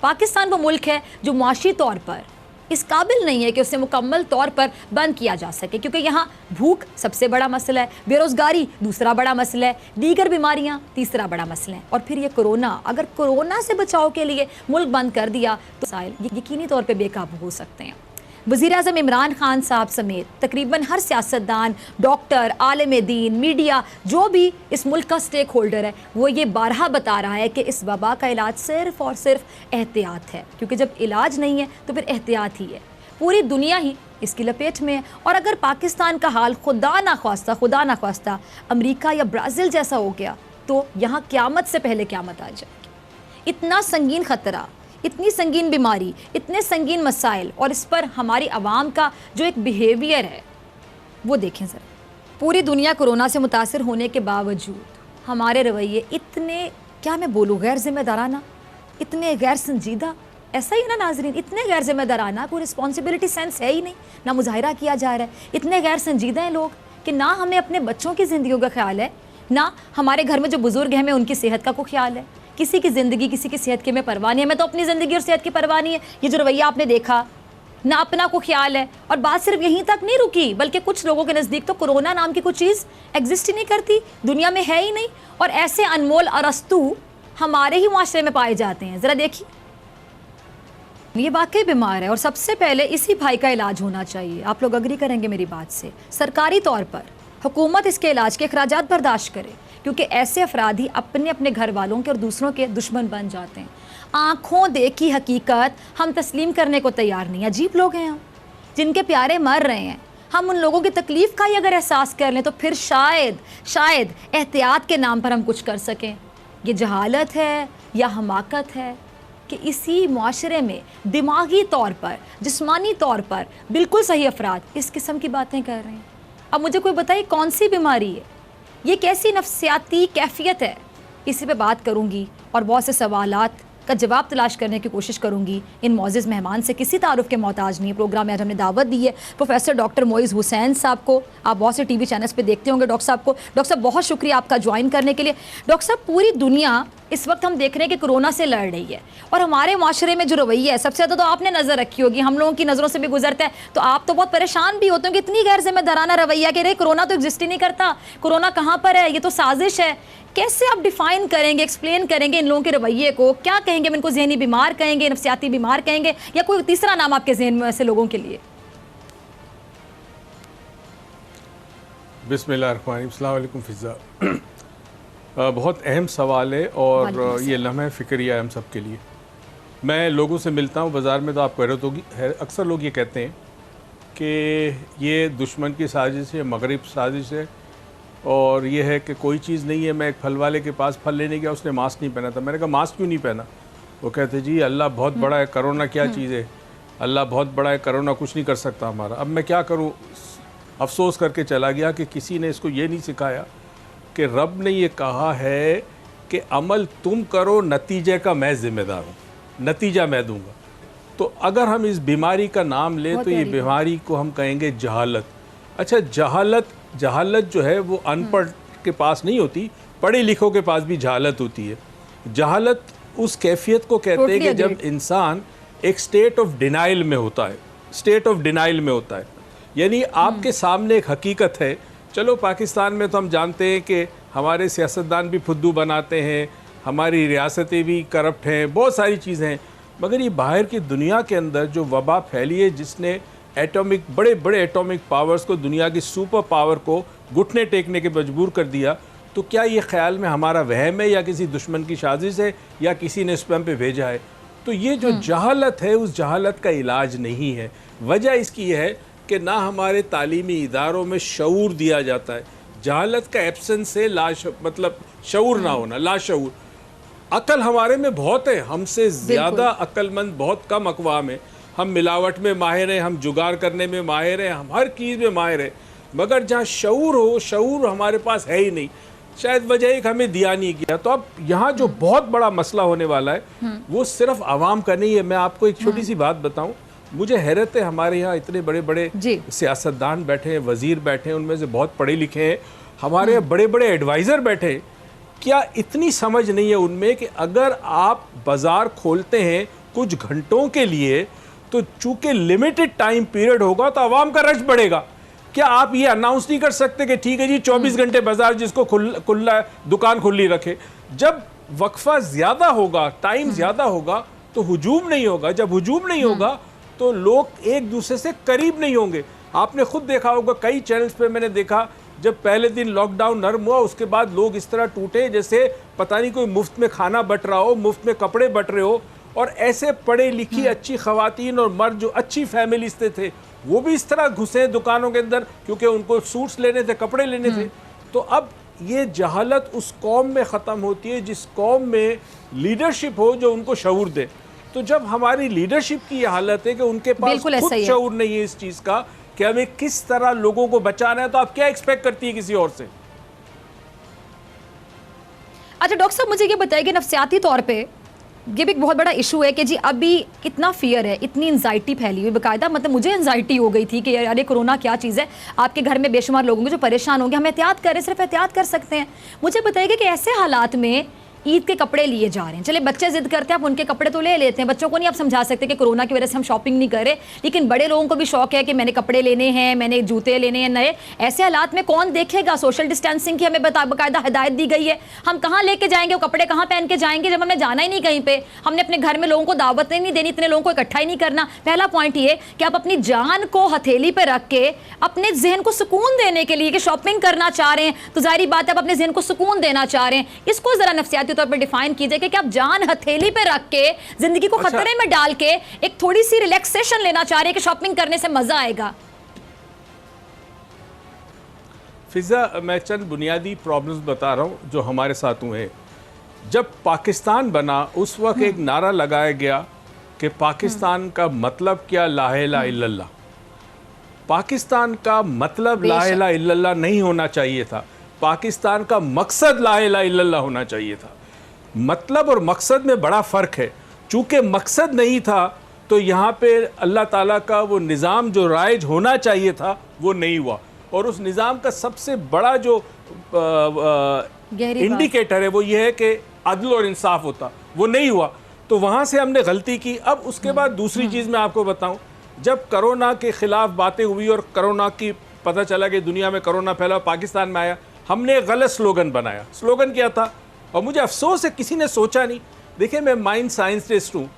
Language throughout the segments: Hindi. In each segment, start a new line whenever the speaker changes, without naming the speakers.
पाकिस्तान वो मुल्क है जो मुआशी तौर पर इस काबिल नहीं है कि उसे मुकम्मल तौर पर बंद किया जा सके, क्योंकि यहाँ भूख सबसे बड़ा मसला है, बेरोज़गारी दूसरा बड़ा मसला है, दीगर बीमारियाँ तीसरा बड़ा मसला है, और फिर ये कोरोना। अगर कोरोना से बचाव के लिए मुल्क बंद कर दिया तो साइल यकीनी तौर पर बेकाबू हो सकते हैं। वज़ीर-ए-आज़म इमरान खान साहब समेत तकरीबन हर सियासतदान, डॉक्टर, आलिम दीन, मीडिया, जो भी इस मुल्क का स्टेक होल्डर है, वो ये बारहा बता रहा है कि इस वबा का इलाज सिर्फ़ और सिर्फ एहतियात है, क्योंकि जब इलाज नहीं है तो फिर एहतियात ही है। पूरी दुनिया ही इसकी लपेट में है, और अगर पाकिस्तान का हाल खुदा ना ख्वास्ता अमरीका या ब्राज़ील जैसा हो गया तो यहाँ क़यामत से पहले क़यामत आ जाएगी। इतना संगीन ख़तरा, इतनी संगीन बीमारी, इतने संगीन मसाइल, और इस पर हमारी आवाम का जो एक बिहेवियर है वो देखें ज़रा। पूरी दुनिया कोरोना से मुतासर होने के बावजूद हमारे रवैये इतने, क्या मैं बोलूँ, गैर जिम्मेदाराना, इतने गैर संजीदा, ऐसा ही ना नाजरीन, इतने गैर जिम्मेदाराना, कोई रिस्पॉन्सिबिलिटी सेंस है ही नहीं, ना मुजाहिरा किया जा रहा है। इतने गैर संजीदा हैं लोग कि ना हमें अपने बच्चों की ज़िंदगी का ख्याल है, ना हमारे घर में जो बुज़ुर्ग हैं हमें उनकी सेहत का कोई ख्याल है। किसी की ज़िंदगी, किसी की सेहत की हमें परवाह नहीं है। हमें तो अपनी ज़िंदगी और सेहत की परवाह नहीं है। ये जो रवैया आपने देखा, ना अपना को ख्याल है। और बात सिर्फ यहीं तक नहीं रुकी, बल्कि कुछ लोगों के नज़दीक तो कोरोना नाम की कोई चीज़ एग्जिस्ट ही नहीं करती, दुनिया में है ही नहीं, और ऐसे अनमोल अरस्तू हमारे ही माशरे में पाए जाते हैं। ज़रा देखिए, ये वाकई बीमार है और सबसे पहले इसी भाई का इलाज होना चाहिए। आप लोग अग्री करेंगे मेरी बात से। सरकारी तौर पर हुकूमत इसके इलाज के अखराजात बर्दाश्त करे, क्योंकि ऐसे अफराद ही अपने अपने घर वालों के और दूसरों के दुश्मन बन जाते हैं। आँखों देखी हकीकत हम तस्लीम करने को तैयार नहीं। अजीब लोग हैं हम, जिनके प्यारे मर रहे हैं। हम उन लोगों की तकलीफ़ का ही अगर एहसास कर लें तो फिर शायद एहतियात के नाम पर हम कुछ कर सकें। ये जहालत है या हमाकत है कि इसी मुआशरे में दिमागी तौर पर, जिस्मानी तौर पर बिल्कुल सही अफराद इस किस्म की बातें कर रहे हैं। अब मुझे कोई बताइए कौन सी बीमारी है, ये कैसी नफ्सियाती कैफियत है? इसी पे बात करूँगी और बहुत से सवालात का जवाब तलाश करने की कोशिश करूँगी इन मौजूद मेहमान से। किसी तारुफ के मोहताज नहीं है। प्रोग्राम में आज हमने दावत दी है प्रोफेसर डॉक्टर मोइज़ हुसैन साहब को। आप बहुत से टीवी चैनल्स पे देखते होंगे डॉक्टर साहब को। डॉक्टर साहब बहुत शुक्रिया आपका ज्वाइन करने के लिए। डॉक्टर साहब, पूरी दुनिया इस वक्त हम देख रहे हैं कि कोरोना से लड़ रही है, और हमारे माशरे में जो रवैया है सबसे ज़्यादा तो आपने नज़र रखी होगी, हम लोगों की नज़रों से भी गुजरता है, तो आप तो बहुत परेशान भी होते हो कि इतनी गैर जिम्मेदाराना रवैया कि रे कोरोना तो एग्जिस्ट ही नहीं करता, कोरोना कहाँ पर है, ये तो साजिश है। कैसे आप डिफ़ाइन करेंगे, एक्सप्लेन करेंगे इन लोगों के रवैये को? क्या कहेंगे? इनको जहनी बीमार कहेंगे, नफ्सियाती बीमार कहेंगे, या कोई तीसरा नाम आपके जहन में ऐसे लोगों के लिए?
बिस्मिल्लाहिर्रहमानिर्रहीम। अस्सलाम वालेकुम फ़िज़ा। बहुत अहम सवाल है और ये लम्हा फ़िक्रिया है हम सब के लिए। मैं लोगों से मिलता हूँ बाज़ार में, तो आप कह रहे होगी, अक्सर लोग ये कहते हैं कि ये दुश्मन की साजिश है, मगरिब साजिश है, और ये है कि कोई चीज़ नहीं है। मैं एक फल वाले के पास फल लेने गया, उसने मास्क नहीं पहना था। मैंने कहा मास्क क्यों नहीं पहना? वो कहते जी अल्लाह बहुत बड़ा है, कोरोना क्या चीज़ है, अल्लाह बहुत बड़ा है, कोरोना कुछ नहीं कर सकता हमारा। अब मैं क्या करूँ? अफसोस करके चला गया कि किसी ने इसको ये नहीं सिखाया कि रब ने ये कहा है कि अमल तुम करो, नतीजे का मैं ज़िम्मेदार हूँ, नतीजा मैं दूँगा। तो अगर हम इस बीमारी का नाम लें तो ये बीमारी को हम कहेंगे जहालत। अच्छा, जहालत जो है वो अनपढ़ के पास नहीं होती, पढ़े लिखों के पास भी जहालत होती है। जहालत उस कैफियत को कहते हैं कि जब इंसान एक स्टेट ऑफ डिनाइल में होता है, स्टेट ऑफ डिनाइल में होता है, यानी आपके सामने एक हकीकत है। चलो पाकिस्तान में तो हम जानते हैं कि हमारे सियासतदान भी फुद्दू बनाते हैं, हमारी रियासतें भी करप्ट हैं, बहुत सारी चीज़ें हैं, मगर ये बाहर की दुनिया के अंदर जो वबा फैली है, जिसने एटॉमिक, बड़े बड़े एटॉमिक पावर्स को, दुनिया की सुपर पावर को घुटने टेकने के मजबूर कर दिया, तो क्या ये ख्याल में हमारा वहम है या किसी दुश्मन की साजिश है या किसी ने स्पैम पे भेजा है? तो ये जो जहालत है, उस जहालत का इलाज नहीं है। वजह इसकी है कि ना हमारे तालीमी इदारों में शऊर दिया जाता है। जहालत का एब्सेंस है, मतलब शऊर ना होना, लाशऊर। अकल हमारे में बहुत है, हमसे ज़्यादा अक्लमंद बहुत कम अक़वाम है। हम मिलावट में माहिर हैं, हम जुगाड़ करने में माहिर हैं, हम हर चीज़ में माहिर हैं, मगर जहाँ शऊर हो, शऊर हमारे पास है ही नहीं। शायद वजह एक हमें दिया नहीं गया। तो अब यहाँ जो बहुत बड़ा मसला होने वाला है वो सिर्फ आवाम का नहीं है। मैं आपको एक छोटी सी बात बताऊँ, मुझे हैरत है, हमारे यहाँ इतने बड़े बड़े सियासतदान बैठे हैं, वज़ीर बैठे हैं, उनमें से बहुत पढ़े लिखे हैं, हमारे यहाँ बड़े बड़े एडवाइज़र बैठे हैं। क्या इतनी समझ नहीं है उनमें कि अगर आप बाज़ार खोलते हैं कुछ घंटों के लिए, तो चूंकि लिमिटेड टाइम पीरियड होगा तो आवाम का रश बढ़ेगा। क्या आप ये अनाउंस नहीं कर सकते कि ठीक है जी 24 घंटे बाजार जिसको खुला दुकान खुली रखे? जब वक्फा ज्यादा होगा, टाइम ज्यादा होगा, तो हुजूम नहीं होगा। जब हुजूम नहीं होगा तो लोग एक दूसरे से करीब नहीं होंगे। आपने खुद देखा होगा, कई चैनल्स पे मैंने देखा, जब पहले दिन लॉकडाउन नरम हुआ उसके बाद लोग इस तरह टूटे जैसे पता नहीं कोई मुफ्त में खाना बट रहा हो, मुफ्त में कपड़े बट रहे हो। और ऐसे पढ़े लिखी अच्छी खवातीन और मर्द जो अच्छी फैमिलीज थे वो भी इस तरह घुसे दुकानों के अंदर, क्योंकि उनको सूट्स लेने थे, कपड़े लेने थे। तो अब ये जहालत उस कौम में ख़त्म होती है जिस कौम में लीडरशिप हो जो उनको शऊर दे। तो जब हमारी लीडरशिप की ये हालत है कि उनके पास खुद शऊर नहीं है इस चीज़ का कि हमें किस तरह लोगों को बचाना है, तो आप क्या एक्सपेक्ट करती है किसी और से?
अच्छा डॉक्टर साहब, मुझे ये बताइए कि नफ्सियाती तौर पे ये भी एक बहुत बड़ा इशू है कि जी अभी कितना फियर है, इतनी एंजाइटी फैली हुई, बाकायदा मतलब मुझे एंजाइटी हो गई थी कि यार ये कोरोना क्या चीज़ है। आपके घर में बेशुमार लोग होंगे जो परेशान होंगे, हम एहतियात करें, सिर्फ एहतियात कर सकते हैं। मुझे बताइए कि ऐसे हालात में ईद के कपड़े लिए जा रहे हैं, चले बच्चे जिद करते हैं आप उनके कपड़े तो ले लेते हैं, बच्चों को नहीं आप समझा सकते कि कोरोना की वजह से हम शॉपिंग नहीं कर रहे, लेकिन बड़े लोगों को भी शौक है कि मैंने कपड़े लेने हैं, मैंने जूते लेने हैं नए। ऐसे हालात में कौन देखेगा? सोशल डिस्टेंसिंग की हमें बाकायदा हिदायत दी गई है, हम कहाँ लेके जाएंगे वो कपड़े, कहाँ पहन के जाएंगे जब हमें जाना ही नहीं कहीं पे? हमने अपने घर में लोगों को दावत नहीं देनी, इतने लोगों को इकट्ठा ही नहीं करना। पहला पॉइंट ये कि आप अपनी जान को हथेली पे रख के अपने जहन को सुकून देने के लिए कि शॉपिंग करना चाह रहे हैं, तो जाहिर बात है आप अपने जहन को सुकून देना चाह रहे हैं। इसको जरा नफ्सियाती तौर पर डिफाइन कीजिए कि आप जान हथेली पे रख के जिंदगी को खतरे में डाल के एक थोड़ी सी रिलैक्सेशन लेना चाह रहे हैं कि शॉपिंग करने से मजा आएगा।
फिजा, मैं चंद बुनियादी प्रॉब्लम्स बता रहा हूं जो हमारे साथ हुए। जब पाकिस्तान बना उस वक्त एक नारा लगाया गया कि पाकिस्तान का मतलब क्या, ला इलाहा इल्लल्लाह। पाकिस्तान का मतलब ला इलाहा इल्लल्लाह नहीं होना चाहिए था, पाकिस्तान का मकसद ला इलाहा इल्लल्लाह होना चाहिए था। मतलब और मकसद में बड़ा फ़र्क है। चूँकि मकसद नहीं था तो यहाँ पे अल्लाह ताला का वो निज़ाम जो राइज होना चाहिए था वो नहीं हुआ, और उस निज़ाम का सबसे बड़ा जो इंडिकेटर है वो ये है कि अदल और इंसाफ होता, वो नहीं हुआ। तो वहाँ से हमने गलती की। अब उसके बाद दूसरी चीज़ मैं आपको बताऊँ, जब कोरोना के ख़िलाफ़ बातें हुई और कोरोना की पता चला कि दुनिया में कोरोना फैला, पाकिस्तान में आया, हमने एक गलत स्लोगन बनाया। स्लोगन क्या था? और मुझे अफसोस है किसी ने सोचा नहीं। देखिए, मैं माइंड साइंटिस्ट हूँ।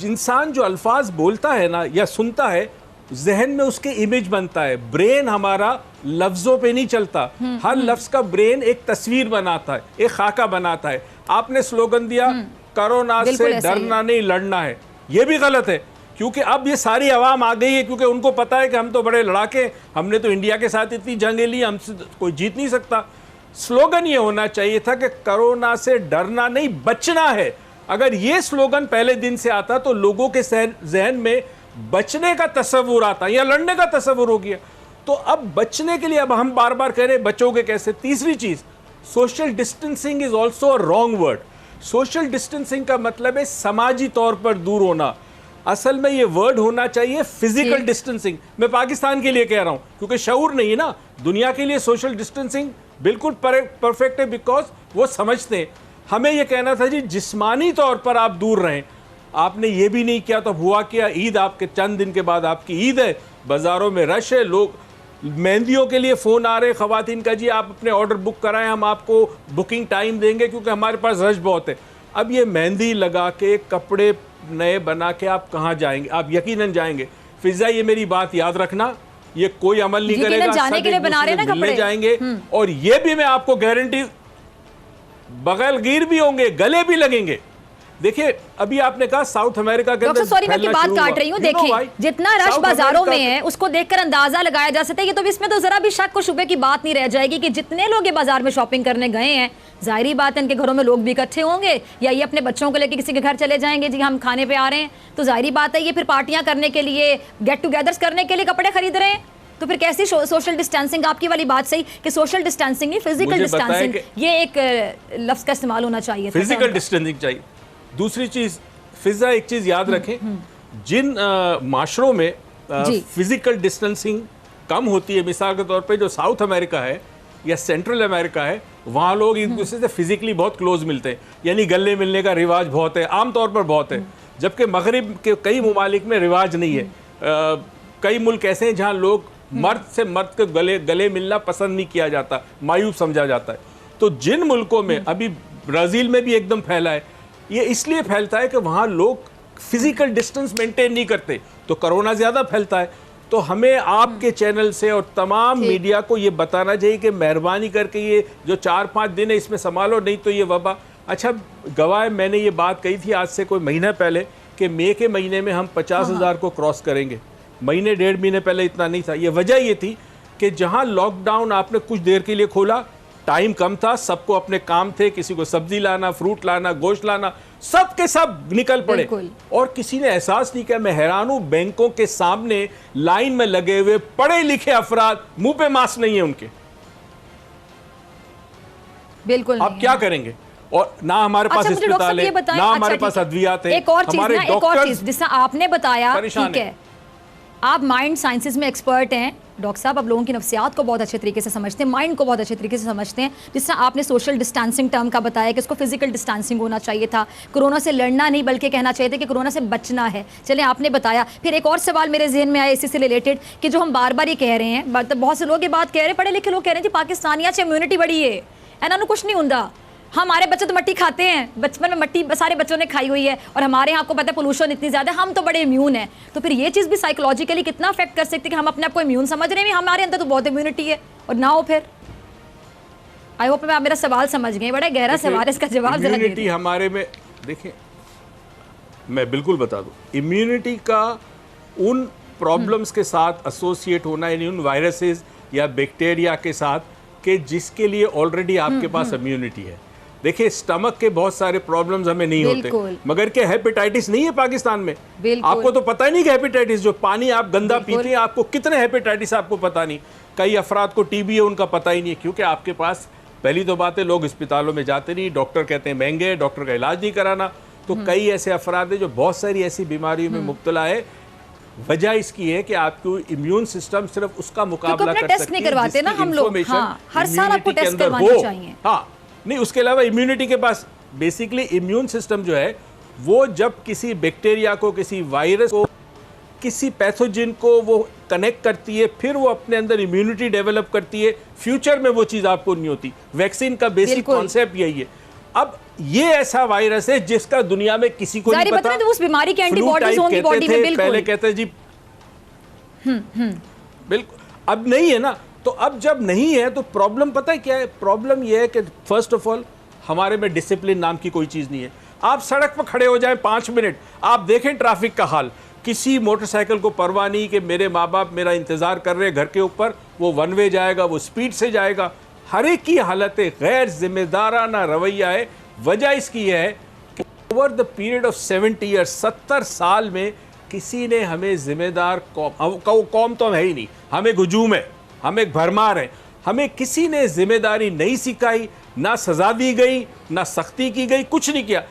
इंसान जो अल्फाज बोलता है ना या सुनता है, जहन में उसके इमेज बनता है। ब्रेन हमारा लफ्ज़ों पे नहीं चलता, हर लफ्ज़ का ब्रेन एक तस्वीर बनाता है, एक खाका बनाता है। आपने स्लोगन दिया कोरोना से डरना नहीं लड़ना है, ये भी गलत है, क्योंकि अब ये सारी आवाम आ गई है, क्योंकि उनको पता है कि हम तो बड़े लड़ाके, हमने तो इंडिया के साथ इतनी जंगें ली, हमसे कोई जीत नहीं सकता। स्लोगन ये होना चाहिए था कि कोरोना से डरना नहीं बचना है। अगर ये स्लोगन पहले दिन से आता तो लोगों के जहन में बचने का तस्वुर आता या लड़ने का तस्वुर हो गया। तो अब बचने के लिए अब हम बार बार कह रहे हैं बचोगे कैसे। तीसरी चीज़, social distancing is also a wrong word. Social distancing का मतलब है समाजी तौर पर दूर होना। असल में ये वर्ड होना चाहिए फिजिकल डिस्टेंसिंग। मैं पाकिस्तान के लिए कह रहा हूँ क्योंकि शऊर नहीं है ना। दुनिया के लिए सोशल डिस्टेंसिंग बिल्कुल परफेक्ट है, बिकॉज वो समझते हैं। हमें ये कहना था जी जिस्मानी तौर पर आप दूर रहें, आपने ये भी नहीं किया। तो हुआ क्या, ईद आपके चंद दिन के बाद आपकी ईद है, बाज़ारों में रश है, लोग मेहंदियों के लिए फ़ोन आ रहे हैं ख़वातीन का, जी आप अपने ऑर्डर बुक कराएं, हम आपको बुकिंग टाइम देंगे क्योंकि हमारे पास रश बहुत है। अब ये मेहंदी लगा के कपड़े नए बना के आप कहाँ जाएंगे? आप यकीनन जाएंगे। फिजा, ये मेरी बात याद रखना, ये कोई अमल नहीं करेगा,
जाने के लिए बना रहे हैं ना कपड़े,
जाएंगे। और ये भी मैं आपको गारंटी, बगल गिर भी होंगे, गले भी लगेंगे। देखिए, अभी आपने कहा साउथ अमेरिका के अंदर,
सॉरी मैं आपकी बात काट रही हूँ, देखिए जितना रश बाजारों में है उसको देखकर अंदाजा लगाया जा सकता है। ये तो इसमें तो जरा भी शक और शुबे की बात नहीं रह जाएगी कि जितने लोग ये बाजार में शॉपिंग करने गए हैं, जाहिर बात है इनके घरों में लोग भी इकट्ठे होंगे, या ये अपने बच्चों को लेकर किसी के घर चले जाएंगे, जी हम खाने पे आ रहे हैं, तो जाहिर बात है ये फिर पार्टियां करने के लिए, गेट टुगेदर्स करने के लिए कपड़े खरीद रहे हैं। तो फिर कैसी सोशल डिस्टेंसिंग? आपकी वाली बात सही कि सोशल डिस्टेंसिंग नहीं, फिजिकल डिस्टेंसिंग, ये एक लफ्ज का इस्तेमाल होना चाहिए,
फिजिकल डिस्टेंसिंग चाहिए। दूसरी चीज फिजा, एक चीज याद रखें, जिन माशरों में फिजिकल डिस्टेंसिंग कम होती है, मिसाल के तौर पे जो साउथ अमेरिका है या सेंट्रल अमेरिका है, वहाँ लोग एक दूसरे से फिजिकली बहुत क्लोज मिलते हैं, यानी गले मिलने का रिवाज बहुत है, आमतौर पर बहुत है। जबकि मगरिब के कई ममालिक में रिवाज नहीं है। कई मुल्क ऐसे हैं जहाँ लोग मर्द से मर्द के गले मिलना पसंद नहीं किया जाता, मायूब समझा जाता है। तो जिन मुल्कों में, अभी ब्राज़ील में भी एकदम फैला है, ये इसलिए फैलता है कि वहाँ लोग फिजिकल डिस्टेंस मेंटेन नहीं करते, तो कोरोना ज़्यादा फैलता है। तो हमें आपके चैनल से और तमाम मीडिया को ये बताना चाहिए कि मेहरबानी करके ये जो 4-5 दिन है इसमें संभालो, नहीं तो ये वबा। अच्छा गवाह, मैंने ये बात कही थी आज से कोई महीना पहले कि मई के महीने में हम 50,000 को क्रॉस करेंगे। महीने 1.5 महीने पहले इतना नहीं था। ये वजह ये थी कि जहाँ लॉकडाउन आपने कुछ देर के लिए खोला, टाइम कम था, सबको अपने काम थे, किसी को सब्जी लाना, फ्रूट लाना, गोश्त लाना, सब के सब निकल पड़े और किसी ने एहसास नहीं किया। मैं हैरान हूं, बैंकों के सामने लाइन में लगे हुए पढ़े लिखे अफराद, मुंह पे मास्क नहीं है उनके।
बिल्कुल
अब क्या करेंगे? और ना हमारे पास अस्पताल है, ना हमारे पास अद्वियात है।
एक और चीज जिससे आपने बताया, ठीक है, आप माइंड साइंसेज में एक्सपर्ट हैं डॉक्टर साहब, आप लोगों की नफ्सियात को बहुत अच्छे तरीके से समझते हैं, माइंड को बहुत अच्छे तरीके से समझते हैं। जिस तरह आपने सोशल डिस्टेंसिंग टर्म का बताया कि इसको फिजिकल डिस्टेंसिंग होना चाहिए था, कोरोना से लड़ना नहीं बल्कि कहना चाहिए था कि कोरोना से बचना है। चलें, आपने बताया। फिर एक और सवाल मेरे जहन में आया इसी से रिलेटेड कि जो हम बार बार ये कह रहे हैं, बहुत से लोग ये बात कह रहे हैं, पढ़े लिखे लोग कह रहे हैं कि पाकिस्तानिया से इम्यूनिटी बढ़ी है, इन्होंने कुछ नहीं होता। हमारे बच्चे तो मट्टी खाते हैं, बचपन में मट्टी सारे बच्चों ने खाई हुई है, और हमारे यहाँ आपको पता है पोल्यूशन इतनी ज़्यादा, हम तो बड़े इम्यून हैं। तो फिर ये चीज़ भी साइकोलॉजिकली कितना अफेक्ट कर सकती है कि हम अपने आप को इम्यून समझ रहे हैं, हमारे अंदर तो बहुत इम्यूनिटी है और ना हो। फिर आई होप आप मेरा सवाल समझ गए, बड़ा गहरा सवाल, इसका जवाब जरा
इम्यूनिटी हमारे में देखिए, मैं बिल्कुल बता दूं, इम्यूनिटी का उन प्रॉब्लम्स के साथ एसोसिएट होना, यानी उन वायरसेस या बैक्टीरिया के साथ कि जिसके लिए ऑलरेडी आपके पास इम्यूनिटी है। देखिए, स्टमक के बहुत सारे प्रॉब्लम्स हमें नहीं होते, मगर क्या हेपेटाइटिस नहीं है पाकिस्तान में? आपको तो पता ही नहीं कि हेपेटाइटिस, जो पानी आप गंदा पीते हैं, आपको कितने हेपेटाइटिस आपको पता नहीं। कई अफराद को टीबी है, उनका पता ही नहीं है, क्योंकि आपके पास पहली तो बात है, लोग अस्पतालों में जाते नहीं, डॉक्टर कहते हैं महंगे है, डॉक्टर का इलाज नहीं कराना। तो कई ऐसे अफराद हैं जो बहुत सारी ऐसी बीमारियों में मुब्तला है। वजह इसकी है कि आपको इम्यून सिस्टम सिर्फ उसका मुकाबला कर
टेस्ट नहीं करवाते ना हम लोग। हर साल आपको टेस्ट करवाने चाहिए।
हाँ, नहीं, उसके अलावा इम्यूनिटी के पास बेसिकली इम्यून सिस्टम जो है वो जब किसी बैक्टीरिया को, किसी वायरस को, किसी पैथोजन को वो कनेक्ट करती है, फिर वो अपने अंदर इम्यूनिटी डेवलप करती है। फ्यूचर में वो चीज़ आपको नहीं होती। वैक्सीन का बेसिक कॉन्सेप्ट यही है। अब ये ऐसा वायरस है जिसका दुनिया में किसी को नहीं पता।
तो उस बीमारी के एंटीबॉडीज होंगी बॉडी में, बिल्कुल
पहले कहते हैं जी बिल्कुल, अब नहीं है ना। तो अब जब नहीं है तो प्रॉब्लम पता है क्या है? प्रॉब्लम यह है कि फर्स्ट ऑफ ऑल हमारे में डिसिप्लिन नाम की कोई चीज़ नहीं है। आप सड़क पर खड़े हो जाएं 5 मिनट, आप देखें ट्रैफिक का हाल, किसी मोटरसाइकिल को परवाह नहीं कि मेरे माँ बाप मेरा इंतज़ार कर रहे हैं घर के ऊपर, वो वन वे जाएगा, वो स्पीड से जाएगा। हर एक की हालत गैर जिम्मेदाराना रवैया है। वजह इसकी है कि over the period of 70 years, 70 साल में किसी ने हमें जिम्मेदार कौम तो हम है ही नहीं, हमें हुजूम है, हम एक भरमार है, हमें किसी ने जिम्मेदारी नहीं सिखाई, ना सजा दी गई, ना सख्ती की गई, कुछ नहीं किया।